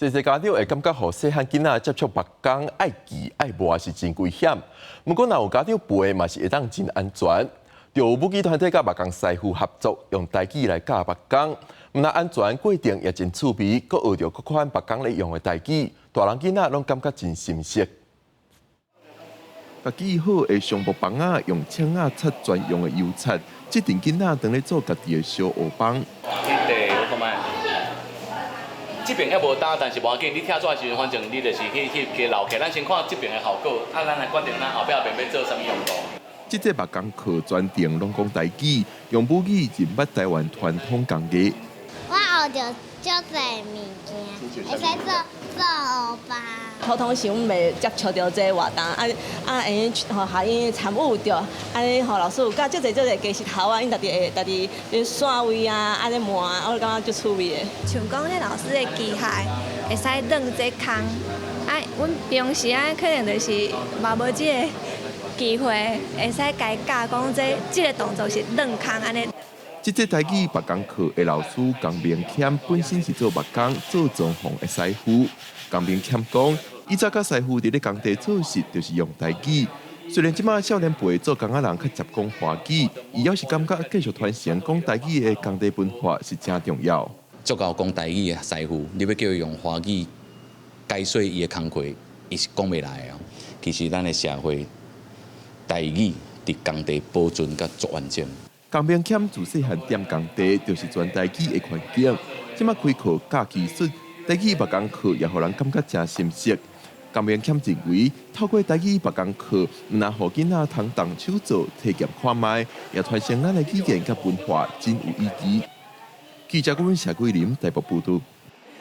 这些家长会感觉，互细汉囡仔接触目光爱记爱摸是真危险。不过，若有家长陪，嘛是会当真安全。就有母鸡团体甲目光师傅合作，用台语来教目光。毋但安全，过程也真趣味，阁学着各款目光咧用的台语，大人囡仔拢感觉真新鲜。家己好的橡木棒啊，用枪啊擦专用的油擦，这阵囡仔当咧做家己的小学棒。这边还无打，但是无要紧。你拆纸的时阵，反正你就是去留起，咱先看这边的效果，咱来决定咱后壁边要做什么用途。这节目工课专程拢讲台语，用母语认捌台湾传统工艺。我学着足侪物件，会使做欧巴。普通时，阮袂接触到这活动，安尼互下因参与着，安尼互老师有教足侪技术头啊，因家己线位啊，安尼磨啊，我感觉足趣味的。像讲，迄老师的机械会使转这空，阮平时可能就是嘛无这个机会，会使家教讲这个动作是转空安尼。这节台语目工课的老师江明谦本身是做目工、做装潢的师傅。江明谦讲，伊早甲师傅伫咧工地做事，就是用台语。虽然即马少年辈做工仔人较接讲华语，伊还是感觉继续传承讲台语的工地文化是真重要。足够讲台语的师傅，你要叫伊用华语解说伊的工课，伊是讲袂来哦。其实咱的社会台语伫工地保存甲足完整。江明谦自细汉踮工地，就是全台语的环境。即马开课教技术，台语目工课也互人感觉真深熟。江明谦认为，透过台语目工课，毋但互囡仔通动手做、体验看卖，也传承咱的语言甲文化，真有意义。记者阮谢桂林台北报道。